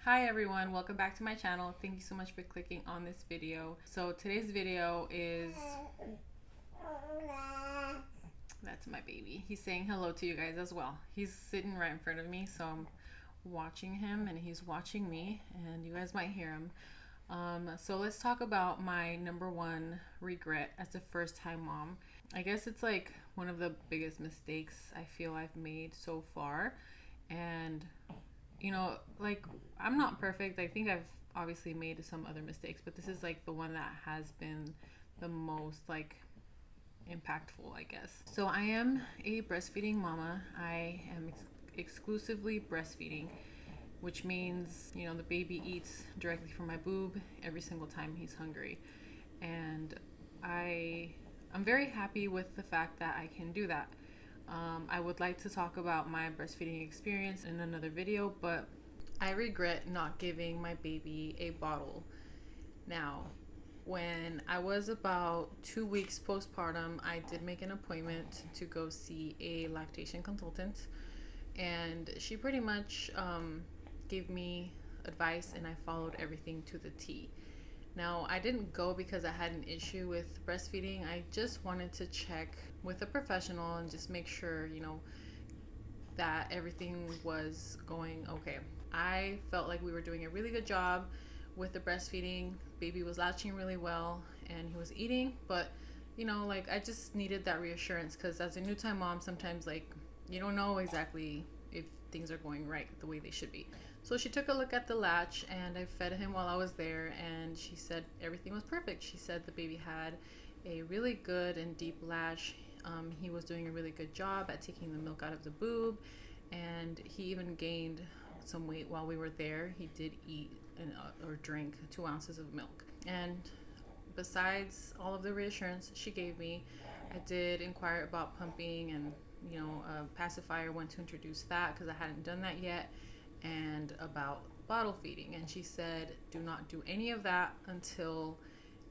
Hi everyone, welcome back to my channel. Thank you so much for clicking on this video. So today's video is, that's my baby. He's saying hello to you guys as well. He's sitting right in front of me, so I'm watching him and he's watching me, and you guys might hear him. So let's talk about my number one regret as a first-time mom. I guess it's like one of the biggest mistakes I feel I've made so far. And like, I'm not perfect. I think I've obviously made some other mistakes, but this is like the one that has been the most like impactful, I guess. So I am a breastfeeding mama. I am exclusively breastfeeding, which means, the baby eats directly from my boob every single time he's hungry. And I'm very happy with the fact that I can do that. I would like to talk about my breastfeeding experience in another video, but I regret not giving my baby a bottle. Now, when I was about 2 weeks postpartum, I did make an appointment to go see a lactation consultant, and she pretty much gave me advice, and I followed everything to the T. Now, I didn't go because I had an issue with breastfeeding. I just wanted to check with a professional and just make sure, that everything was going okay. I felt like we were doing a really good job with the breastfeeding. Baby was latching really well and he was eating, but I just needed that reassurance, because as a new time mom, sometimes you don't know exactly if things are going right the way they should be. So she took a look at the latch, and I fed him while I was there, and she said everything was perfect. She said the baby had a really good and deep latch. He was doing a really good job at taking the milk out of the boob, and he even gained some weight while we were there. He did eat or drink 2 ounces of milk. And besides all of the reassurance she gave me, I did inquire about pumping and a pacifier, when to introduce that because I hadn't done that yet, and about bottle feeding. And she said, do not do any of that until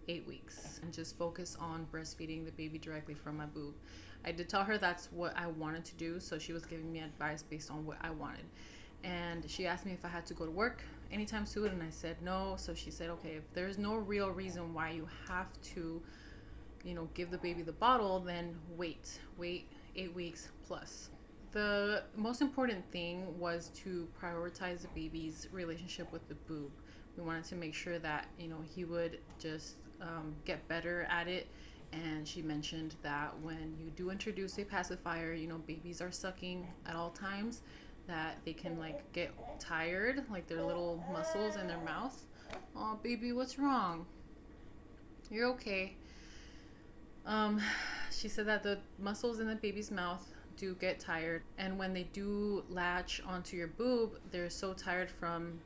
8 weeks and just focus on breastfeeding the baby directly from my boob. I did tell her that's what I wanted to do, so she was giving me advice based on what I wanted. And she asked me if I had to go to work anytime soon, and I said no. So she said, okay, if there's no real reason why you have to give the baby the bottle, then wait 8 weeks plus. The most important thing was to prioritize the baby's relationship with the boob. We wanted to make sure that he would just get better at it. And she mentioned that when you do introduce a pacifier, babies are sucking at all times, that they can get tired, like their little muscles in their mouth. Oh baby, what's wrong? You're okay. She said that the muscles in the baby's mouth do get tired, and when they do latch onto your boob, they're so tired from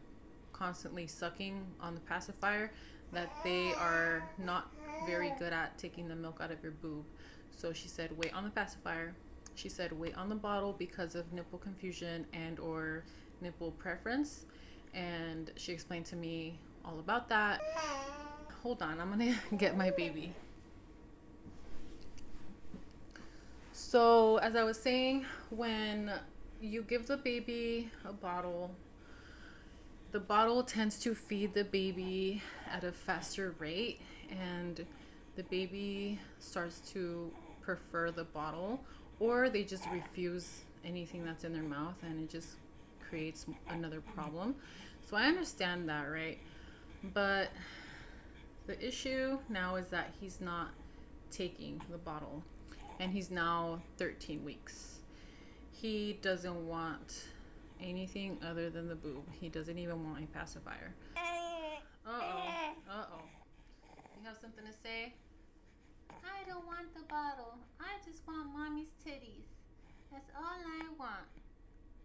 constantly sucking on the pacifier that they are not very good at taking the milk out of your boob. So she said wait on the pacifier. She said wait on the bottle because of nipple confusion and or nipple preference, and she explained to me all about that. Hold on, I'm gonna get my baby. So as I was saying, when you give the baby a bottle, the bottle tends to feed the baby at a faster rate, and the baby starts to prefer the bottle, or they just refuse anything that's in their mouth, and it just creates another problem. So I understand that, right? But the issue now is that he's not taking the bottle, and he's now 13 weeks. He doesn't want anything other than the boob. He doesn't even want a pacifier. Uh-oh. You have something to say? I don't want the bottle. I just want mommy's titties. That's all I want.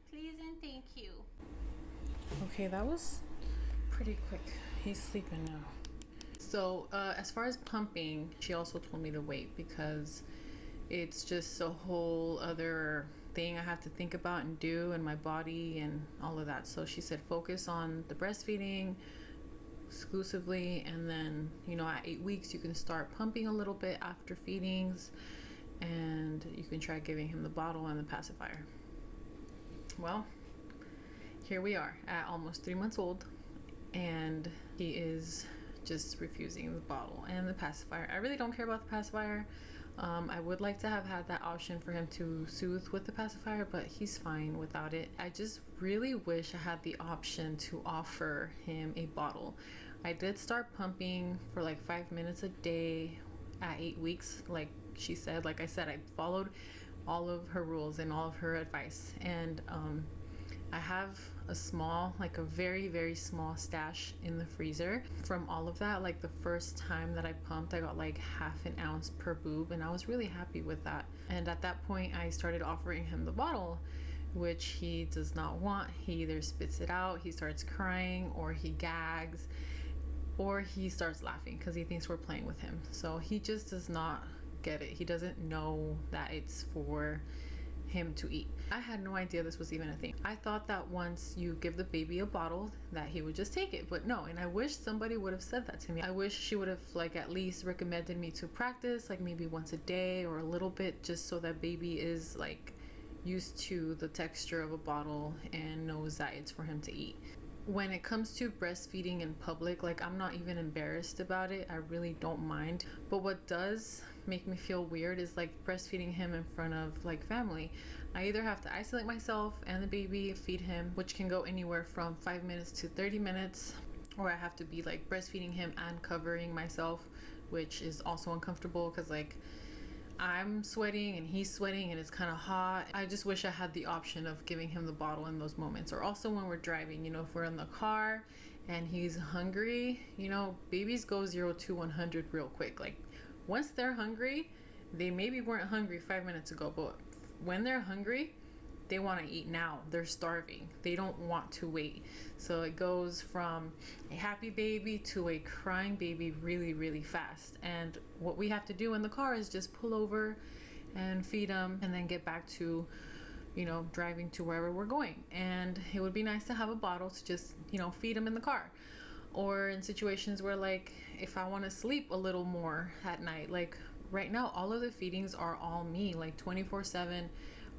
Please and thank you. Okay, that was pretty quick. He's sleeping now. So as far as pumping, she also told me to wait because it's just a whole other thing I have to think about and do in my body and all of that. So she said focus on the breastfeeding exclusively, and then at 8 weeks you can start pumping a little bit after feedings, and you can try giving him the bottle and the pacifier. Well, here we are at almost 3 months old, and he is just refusing the bottle and the pacifier. I really don't care about the pacifier. I would like to have had that option for him to soothe with the pacifier, but he's fine without it. I just really wish I had the option to offer him a bottle. I did start pumping for like 5 minutes a day at 8 weeks, like she said. Like I said, I followed all of her rules and all of her advice, and I have a small, like a very, very small stash in the freezer from all of that. Like the first time that I pumped, I got like half an ounce per boob, and I was really happy with that. And at that point, I started offering him the bottle, which he does not want. He either spits it out, he starts crying, or he gags, or he starts laughing because he thinks we're playing with him. So he just does not get it. He doesn't know that it's for him to eat. I had no idea this was even a thing. I thought that once you give the baby a bottle that he would just take it, but no. And I wish somebody would have said that to me. I wish she would have like at least recommended me to practice like maybe once a day or a little bit, just so that baby is like used to the texture of a bottle and knows that it's for him to eat. When it comes to breastfeeding in public, like I'm not even embarrassed about it. I really don't mind. But what does make me feel weird is like breastfeeding him in front of like family. I either have to isolate myself and the baby, feed him, which can go anywhere from 5 minutes to 30 minutes, or I have to be like breastfeeding him and covering myself, which is also uncomfortable because like I'm sweating and he's sweating and it's kind of hot. I just wish I had the option of giving him the bottle in those moments. Or also when we're driving, you know, if we're in the car and he's hungry, you know, babies go 0 to 100 real quick. Like once they're hungry, they maybe weren't hungry 5 minutes ago, but when they're hungry, they want to eat now. They're starving. They don't want to wait. So it goes from a happy baby to a crying baby really, really fast. And what we have to do in the car is just pull over and feed them and then get back to, you know, driving to wherever we're going. And it would be nice to have a bottle to just, you know, feed them in the car. Or in situations where like if I want to sleep a little more at night, like right now all of the feedings are all me, like 24/7,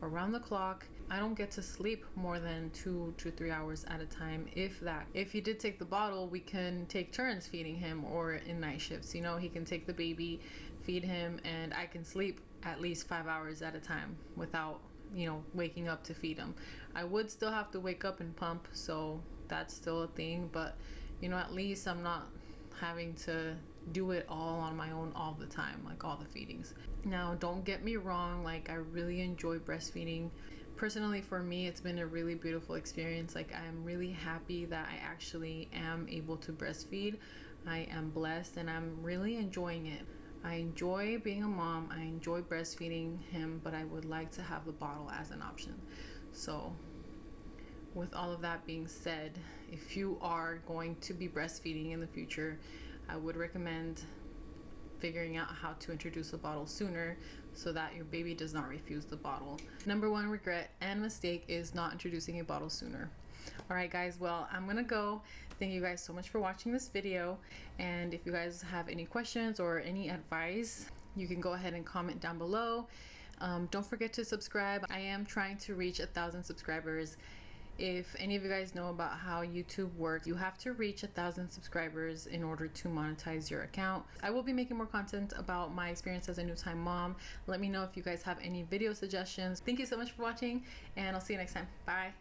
around the clock. I don't get to sleep more than 2 to 3 hours at a time, if that. If he did take the bottle, we can take turns feeding him, or in night shifts, you know, he can take the baby, feed him, and I can sleep at least 5 hours at a time without, you know, waking up to feed him. I would still have to wake up and pump, so that's still a thing, but you know, at least I'm not having to do it all on my own all the time, like all the feedings. Now, don't get me wrong, like I really enjoy breastfeeding. Personally, for me, it's been a really beautiful experience. Like I'm really happy that I actually am able to breastfeed. I am blessed and I'm really enjoying it. I enjoy being a mom. I enjoy breastfeeding him, but I would like to have the bottle as an option. So with all of that being said, if you are going to be breastfeeding in the future, I would recommend figuring out how to introduce a bottle sooner so that your baby does not refuse the bottle. Number one regret and mistake is not introducing a bottle sooner. All right, guys, well, I'm gonna go. Thank you guys so much for watching this video, and if you guys have any questions or any advice, you can go ahead and comment down below. Don't forget to subscribe. I am trying to reach 1,000 subscribers. If any of you guys know about how YouTube works, you have to reach 1,000 subscribers in order to monetize your account. I will be making more content about my experience as a new-time mom. Let me know if you guys have any video suggestions. Thank you so much for watching, and I'll see you next time. Bye.